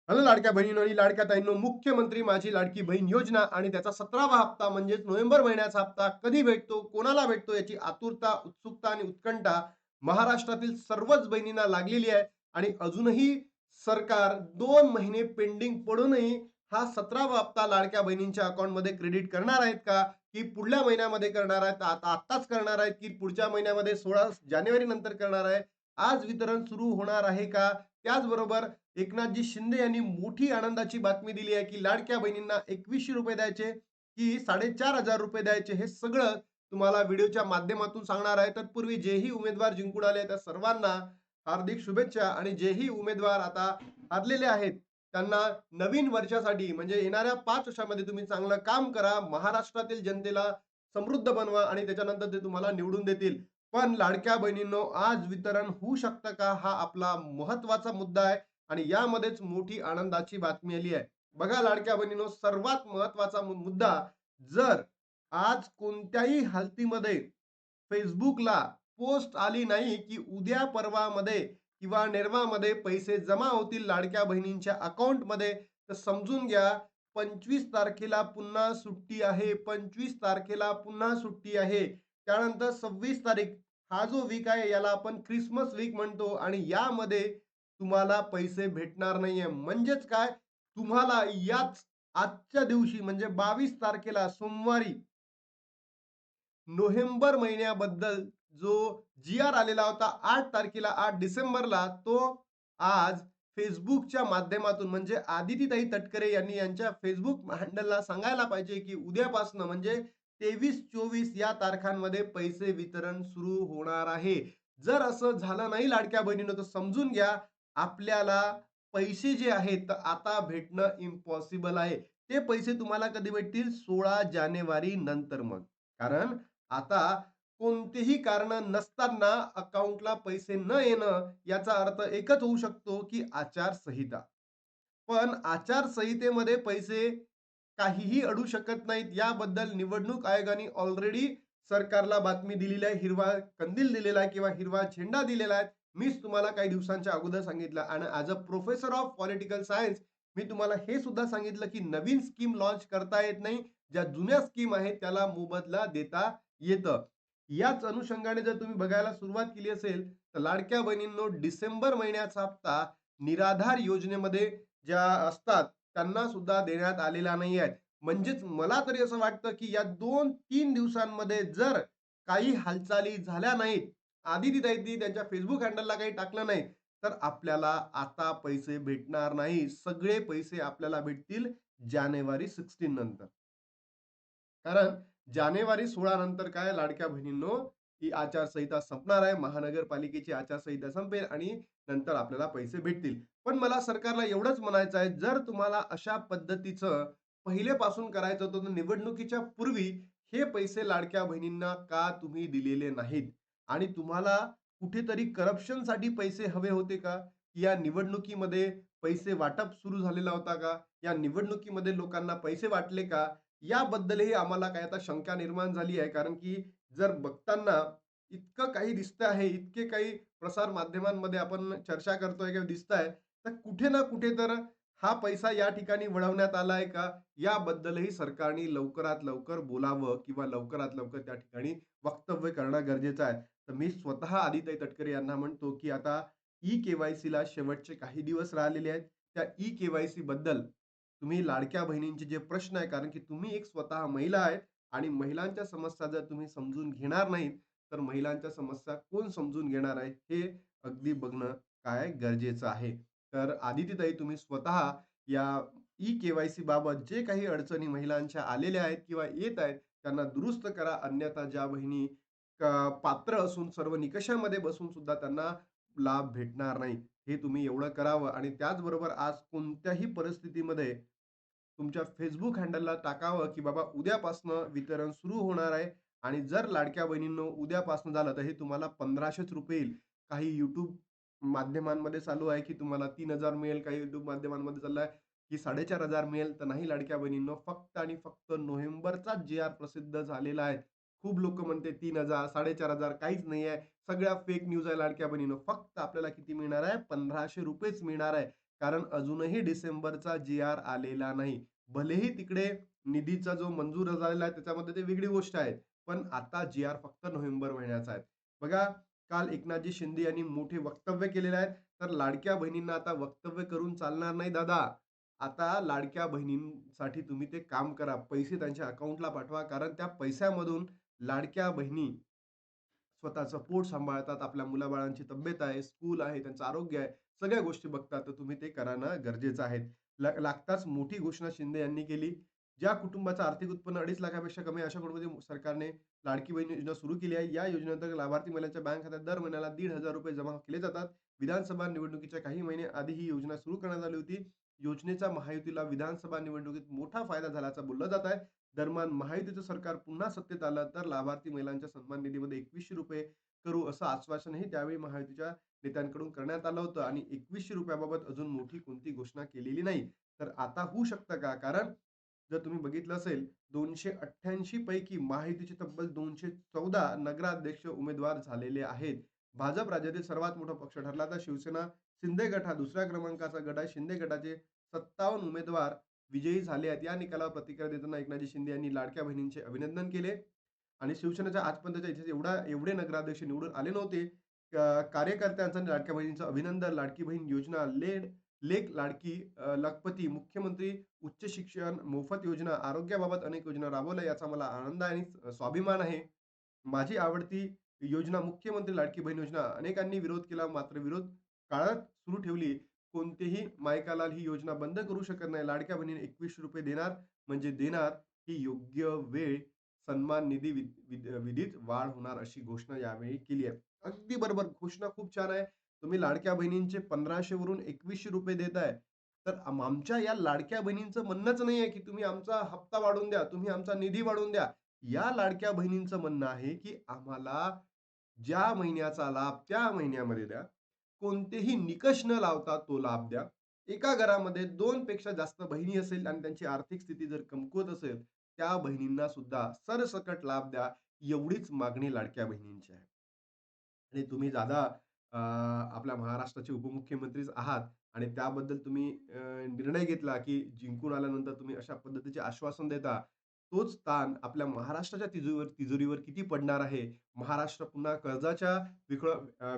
Hello लाडक्या बहिणींनो आणि लाडक्या ताईंनो, मुख्यमंत्री माझी लाडकी बहीण योजना आणि त्याचा 17वा हप्ता म्हणजेच नोव्हेंबर महिन्याचा हप्ता कधी भेटतो, कोणाला भेटतो याची आतुरता, उत्सुकता आणि उत्कंठा महाराष्ट्रातील सर्वच बहिणींना लागलेली आहे. आणि अजूनही सरकार 2 महिने पेंडिंग पडूनही हा 17वा हप्ता लाडक्या बहिणींच्या अकाउंटमध्ये क्रेडिट करणार आहेत का? की पुढल्या महिन्यामध्ये करणार आहेत? आत्ताच करणार आहेत की पुढच्या महिन्यामध्ये 16 जानेवारी नंतर करणार आहे? आज वितरण सुरू होणार आहे का? त्याचबरोबर एकनाथजी शिंदे यांनी मोठी आनंदाची बातमी दिली आहे की लाडक्या बहिणींना ₹2100 द्यायचे की ₹4500 द्यायचे, हे सगळं तुम्हाला व्हिडिओच्या माध्यमातून सांगणार आहे. तत्पूर्वी जेही उमेदवार जिंकून आले त्या सर्वांना हार्दिक शुभेच्छा. आणि जेही उमेदवार आता हारलेले आहेत त्यांना नवीन वर्षासाठी म्हणजे येणाऱ्या 5 वर्षामध्ये तुम्ही चांगलं काम करा, महाराष्ट्रातील जनतेला समृद्ध बनवा आणि त्याच्यानंतर ते तुम्हाला निवडून देतील. पण लाडक्या बहिणींनो, आज वितरण होऊ शकतं का, हा आपला महत्वाचा मुद्दा आहे. आणि यामध्येच मोठी आनंदाची बातमी आली आहे. बघा लाडक्या बहिणींनो, सर्वात महत्त्वाचा मुद्दा, जर आज कोणत्याही हालतीमध्ये Facebookला पोस्ट आली नाही, की उद्या परवामध्ये किंवा निर्वामध्ये पैसे जमा होतील लाडक्या बहिणींच्या अकाउंटमध्ये, तर समजून घ्या 25 तारखेला पुन्हा सुट्टी आहे. 25 तारखेला पुन्हा सुट्टी आहे. त्यानंतर 26 तारीख हा जो वीक आहे याला आपण ख्रिसमस वीक म्हणतो आणि यामध्ये तुम्हाला पैसे भेटणार नाहीये. म्हणजेच काय? तुम्हाला याच आजच्या दिवशी म्हणजे 22 तारखेला सोमवारी नोव्हेंबर महिन्याबद्दल जो जी-आर आलेला होता 8 तारखेला 8 डिसेंबरला, तो आज Facebookच्या माध्यमातून म्हणजे आदितीताई तटकरे यांनी यांच्या Facebook हँडलला सांगायला पाहिजे, की उद्यापासनं म्हणजे 23-24 या तारखांमध्ये पैसे वितरण सुरू होणार आहे. जर असं झालं नाही लाडक्या बहिणींनो, तर समजून घ्या आपल्याला पैसे जे आहेत तर आता भेटणं इम्पॉसिबल आहे. ते पैसे तुम्हाला कधी भेटतील? 16 जानेवारी नंतर मग. कारण आता कोणतेही कारण नसताना अकाउंटला पैसे न येणं याचा अर्थ एकच होऊ शकतो, की आचारसंहिता. पण आचारसंहितेमध्ये पैसे काहीही अडू शकत नाहीत. याबद्दल निवडणूक आयोगाने ऑलरेडी सरकारला बातमी दिलेली आहे. हिरवा कंदील दिलेला आहे किंवा हिरवा झेंडा दिलेला आहे. मीच तुम्हाला काही दिवसांच्या अगोदर सांगितलं आणि as a professor of political science मी तुम्हाला हे सुद्धा सांगितलं, की नवीन स्कीम लॉन्च करता येत नाही. ज्या जुन्या स्कीम आहेत त्याला मोबदला देता येतं. याच अनुषंगाने जर तुम्ही बघायला सुरुवात केली असेल, तर लाडक्या बहिणींनो, डिसेंबर महिन्याचा हप्ता निराधार योजनेमध्ये ज्या असतात त्यांना सुद्धा देण्यात आलेला नाही आहे. म्हणजेच मला तरी असं वाटतं, की या 2-3 दिवसांमध्ये जर काही हालचाली झाल्या नाहीत, आदितीताईंनी त्यांच्या Facebook हँडलला काही टाकलं नाही, तर आपल्याला आता पैसे भेटणार नाही. सगळे पैसे आपल्याला भेटतील जानेवारी 16 नंतर. कारण जानेवारी 16 नंतर काय लाडक्या बहिणींनो, ही आचारसंहिता संपणार आहे. महानगरपालिकेची आचारसंहिता संपेल आणि नंतर आपल्याला पैसे भेटतील. पण मला सरकारला एवढंच म्हणायचं आहे, जर तुम्हाला अशा पद्धतीचं पहिलेपासून करायचं होतं, तर निवडणुकीच्या पूर्वी हे पैसे लाडक्या बहिणींना का तुम्ही दिलेले नाहीत? आणि तुम्हाला कुठेतरी करप्शनसाठी पैसे हवे होते का? या निवडणुकीमध्ये पैसे वाटप सुरू झालेला होता का? या निवडणुकीमध्ये लोकांना पैसे वाटले का? याबद्दलही आम्हाला काही आता शंका निर्माण झाली आहे. कारण की जर बघताना इतकं काही दिसतं आहे, इतके काही प्रसार माध्यमांमध्ये आपण चर्चा करतोय किंवा दिसताय, तर कुठे ना कुठे तर हा पैसा या ठिकाणी वळवण्यात आलाय का? याबद्दलही सरकारने लवकरात लवकर बोलावं किंवा लवकरात लवकर त्या ठिकाणी वक्तव्य करणं गरजेचं आहे. तर मी स्वतः आदिताई तटकरे यांना म्हणतो, की आता ई-के-वाय-सीला शेवटचे काही दिवस राहिलेले आहेत. त्या ई-के-वाय-सी बद्दल तुम्ही लाडक्या बहिणींचे जे प्रश्न आहे, कारण की तुम्ही एक स्वतः महिला आहेत आणि महिलांच्या समस्या जर तुम्ही समजून घेणार नाहीत, तर महिलांच्या समस्या कोण समजून घेणार आहे, हे अगदी बघणं काय गरजेचं आहे. तर आदितीताई, तुम्ही स्वतः या ई-के-वाय-सी बाबत जे काही अडचणी महिलांच्या आलेल्या आहेत किंवा येत आहेत, त्यांना दुरुस्त करा. अन्यथा ज्या बहिणी पात्र असून सर्व निकषामध्ये बसून सुद्धा त्यांना लाभ भेटणार नाही. हे तुम्ही एवढं करावं आणि त्याचबरोबर आज कोणत्याही परिस्थितीमध्ये तुमच्या Facebook हँडलला टाकावं, की बाबा उद्यापासनं वितरण सुरू होणार आहे. आणि जर लाडक्या बहिणींनो उद्यापासून झालं, तर हे तुम्हाला ₹1500 येईल. काही YouTube माध्यमांमध्ये चालू आहे, की तुम्हाला 3000 मिळेल. काही YouTube माध्यमांमध्ये चाललं आहे, की 4500 मिळेल. तर नाही लाडक्या बहिणींनो, फक्त आणि फक्त नोव्हेंबरचाच जी-आर प्रसिद्ध झालेला आहे. खूप लोकं म्हणते 3000, 4500, काहीच नाही आहे. सगळ्या फेक न्यूज आहे लाडक्या बहिणींनो. फक्त आपल्याला किती मिळणार आहे? ₹1500च मिळणार आहे. कारण अजूनही डिसेंबरचा जी-आर आलेला नाही. भलेही तिकडे निधीचा जो मंजूर झालेला आहे त्याच्यामध्ये ते वेगळी गोष्ट आहे. पण आता जी-आर फक्त नोव्हेंबर महिन्याचा आहे. बघा, काल एकनाथजी शिंदे यांनी मोठे वक्तव्य केलेले आहेत. तर लाडक्या बहिणींना आता वक्तव्य करून चालणार नाही दादा. आता लाडक्या बहिणींसाठी तुम्ही ते काम करा. पैसे त्यांच्या अकाउंटला पाठवा. कारण त्या पैशामधून लाडक्या बहिणी स्वतःचं पोट सांभाळतात, आपल्या मुलाबाळांची तब्येत आहे, स्कूल आहे, त्यांचं आरोग्य आहे, सगळ्या गोष्टी बघतात. तर तुम्ही ते करणं गरजेचं आहे. लागताच मोठी घोषणा शिंदे यांनी केली. ज्या कुटुंबाचं आर्थिक उत्पन्न 2.5 लाखापेक्षा कमी आहे, अशा कुटुंबामध्ये सरकारने लाडकी बहीण योजना सुरू केली आहे. या योजनेअंतर्गत लाभार्थी महिलांच्या बँक खात्यात दर महिन्याला ₹1,500 जमा केले जातात. विधानसभा निवडणुकीच्या काही महिने आधी ही योजना सुरू करण्यात आली होती. योजनेचा महायुतीला विधानसभा निवडणुकीत मोठा फायदा झाल्याचं बोललं जात आहे. दरम्यान महायुतीचं सरकार पुन्हा सत्तेत आलं तर लाभार्थी महिलांच्या सन्मान निधीमध्ये ₹2100 करू असं आश्वासनही त्यावेळी महायुतीच्या नेत्यांकडून करण्यात आलं होतं आणि ₹2100 बाबत अजून मोठी कोणती घोषणा केलेली नाही. तर आता होऊ शकतं का? कारण जर तुम्ही बघितलं असेल 288 पैकी महायुतीचे तब्बल 214 नगराध्यक्ष उमेदवार झालेले आहेत. भाजप राज्यातील सर्वात मोठा पक्ष ठरला तर शिवसेना शिंदे गट हा दुसऱ्या क्रमांकाचा गट आहे. शिंदे गटाचे 57 उमेदवार विजयी झाले आहेत. या निकालावर प्रतिक्रिया देताना एकनाथजी शिंदे यांनी लाडक्या बहिणींचे अभिनंदन केले आणि शिवसेनेच्या आजपर्यंतच्या इतिहासात एवढे नगराध्यक्ष निवडून आले नव्हते. कार्यकर्त्यांचं आणि लाडक्या बहिणींचं अभिनंदन. लाडकी बहीण योजना, लेक लाडकी लखपती, मुख्यमंत्री उच्च शिक्षण मोफत योजना, आरोग्याबाबत अनेक योजना राबवल्या याचा मला आनंद आहे आणि स्वाभिमान आहे. माझी आवडती योजना मुख्यमंत्री लाडकी बहीण योजना. अनेकांनी विरोध केला, मात्र विरोध काळात सुरू ठेवली. कोणतेही मायकालाल ही योजना बंद करू शकत नाही. लाडक्या बहिणीने ₹2100 देणार म्हणजे देणार. ही योग्य वेळ सन्मान निधी विधीत वाढ होणार अशी घोषणा यावेळी केली आहे. अगदी बरोबर. घोषणा खूप छान आहे. तुम्ही लाडक्या बहिणींचे 1500 वरून ₹2100 देताय. तर आमच्या या लाडक्या बहिणींचं म्हणणंच नाहीये, की तुम्ही आमचा हप्ता वाढवून द्या, तुम्ही आमचा निधी वाढवून द्या. या लाडक्या बहिणींचं म्हणणं आहे, की आम्हाला ज्या महिन्याचा लाभ त्या महिन्यामध्ये द्या. कोणतेही निकष न लावता तो लाभ द्या. एका घरामध्ये 2 पेक्षा जास्त बहिणी असेल आणि त्यांची आर्थिक स्थिती जर कमकुवत असेल, त्या बहिणींना सुद्धा सरसकट लाभ द्या. एवढीच मागणी लाडक्या बहिणींची आहे. आणि तुम्ही दादा आपल्या महाराष्ट्राचे उपमुख्यमंत्रीच आहात आणि त्याबद्दल तुम्ही निर्णय घेतला, की जिंकून आल्यानंतर तुम्ही अशा पद्धतीचे आश्वासन देता. तोच ताण आपल्या महाराष्ट्राच्या तिजोरीवर किती पडणार आहे? महाराष्ट्र पुन्हा कर्जाच्या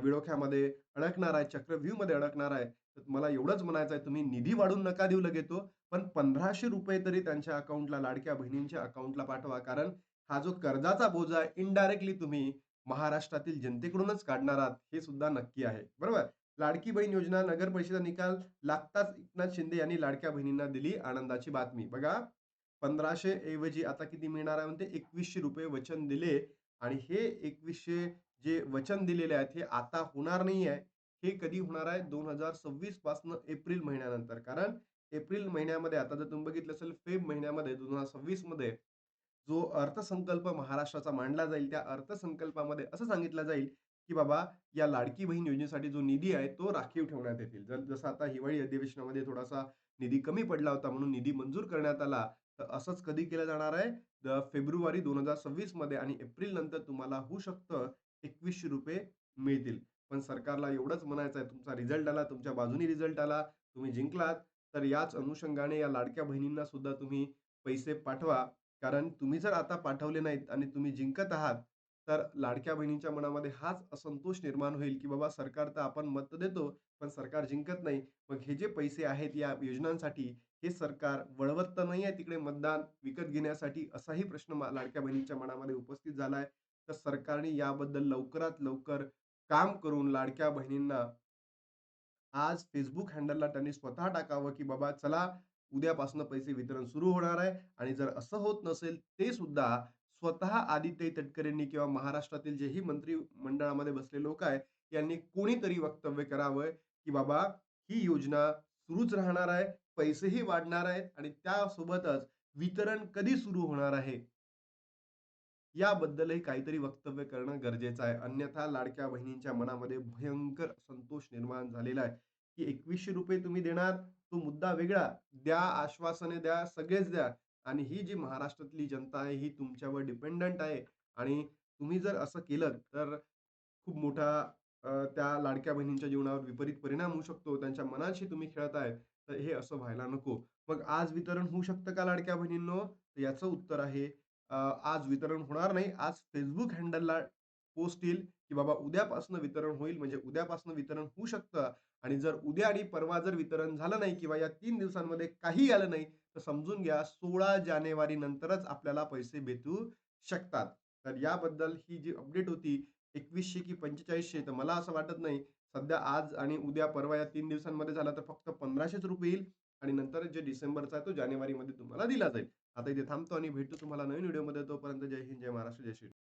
विळख्यामध्ये अडकणार आहे, चक्रव्यूहमध्ये अडकणार आहे. तर मला एवढंच म्हणायचं आहे, तुम्ही निधी वाढवून नका देऊ लगेच तो, पण ₹1500 तरी त्यांच्या अकाउंटला, लाडक्या बहिणींच्या अकाउंटला पाठवा. कारण हा जो कर्जाचा बोजा आहे, इनडायरेक्टली तुम्ही महाराष्ट्रातील जनतेकडूनच काढणार आहात, हे सुद्धा नक्की आहे. बरोबर? लाडकी बहीण योजना नगर परिषदेचा निकाल लागताच एकनाथ शिंदे यांनी लाडक्या बहिणींना दिली आनंदाची बातमी. बघा, 1500 ऐवजी आता किती मिळणार आहे म्हणते ₹2100 वचन दिले आणि हे 2100 जे वचन दिलेले आहेत, हे आता होणार नाही आहे. हे कधी होणार आहे? 2026 पासून एप्रिल महिन्यानंतर. कारण एप्रिल महिन्यामध्ये आता जर तुम्ही बघितलं असेल महिन्यामध्ये 2026 मध्ये जो अर्थसंकल्प महाराष्ट्राचा मांडला जाईल, त्या अर्थसंकल्पामध्ये असं सांगितलं जाईल, की बाबा या लाडकी बहीण योजनेसाठी जो निधी आहे, तो राखीव ठेवण्यात येतील. जसं आता हिवाळी अधिवेशनामध्ये थोडासा निधी कमी पडला होता, म्हणून निधी मंजूर करण्यात आला. तर असंच कधी केलं जाणार आहे? फेब्रुवारी 2026 मध्ये आणि एप्रिल नंतर तुम्हाला होऊ शकतं ₹2100 मिळतील. पण सरकारला एवढंच म्हणायचं आहे, तुमचा रिझल्ट आला, तुमच्या बाजूनी रिझल्ट आला, तुम्ही जिंकलात, तर याच अनुषंगाने या लाडक्या बहिणींना सुद्धा तुम्ही पैसे पाठवा. कारण तुम्ही जर आता पाठवले नाहीत आणि तुम्ही जिंकत आहात, तर लाडक्या बहिणींच्या मनामध्ये हाच असंतोष निर्माण होईल, की बाबा सरकार तर आपण मत देतो, पण सरकार जिंकत नाही. मग हे जे पैसे आहेत या योजनांसाठी, हे सरकार वळवत तर नाहीये तिकडे मतदान विकत घेण्यासाठी, असाही प्रश्न लाडक्या बहिणींच्या मनामध्ये उपस्थित झाला आहे. तर सरकारने याबद्दल लवकरात लवकर काम करून लाडक्या बहिणींना आज Facebook हँडलला त्यांनी स्वतः टाकावं, की बाबा चला उद्यापासून पैसे वितरण सुरू होणार आहे आणि जर असं होत नसेल, ते सुद्धा स्वतः आदित्य तटकरेंनी किंवा महाराष्ट्रातील जेही मंत्रिमंडळामध्ये बसलेले लोक आहेत, यांनी कोणीतरी वक्तव्य करावं, की बाबा ही योजना सुरूच राहणार आहे, पैसेही वाढणार आहेत आणि त्यासोबतच वितरण कधी सुरू होणार आहे, याबद्दलही काहीतरी वक्तव्य करणं गरजेचं आहे. अन्यथा लाडक्या बहिणींच्या मनामध्ये भयंकर असंतोष निर्माण झालेला आहे, की ₹2100 तुम्ही देणार, तो मुद्दा वेगळा. द्या, आश्वासने द्या, सगळेच द्या आणि ही जी महाराष्ट्रातली जनता आहे, ही तुमच्यावर डिपेंडंट आहे आणि तुम्ही जर असं केलं, तर खूप मोठा त्या लाडक्या बहिणींच्या जीवनावर विपरीत परिणाम होऊ शकतो. त्यांच्या मनाशी तुम्ही खेळताय, तर हे असं व्हायला नको. मग आज वितरण होऊ शकतं का लाडक्या बहिणींनो? तर याचं उत्तर आहे आज वितरण होणार नाही. आज Facebook हँडलला पोस्ट येईल, की बाबा उद्यापासून वितरण होईल. म्हणजे उद्यापासून वितरण होऊ शकतं आणि जर उद्या आणि परवा जर वितरण झालं नाही किंवा या 3 दिवसांमध्ये काही आलं नाही, तर समजून घ्या 16 जानेवारी नंतरच आपल्याला पैसे भेटू शकतात. तर याबद्दल ही जी अपडेट होती 2100 की 4500 तर मला असं वाटत नाही. सध्या आज आणि उद्या, परवा या 3 दिवसांमध्ये झालं तर फक्त ₹1500 येईल आणि नंतर जे डिसेंबरचा आहे तो जानेवारीमध्ये तुम्हाला दिला जाईल. आता इथे थांबतो आणि भेटू तुम्हाला नवीन व्हिडिओमध्ये. तोपर्यंत जय हिंद, जय महाराष्ट्र, जय श्री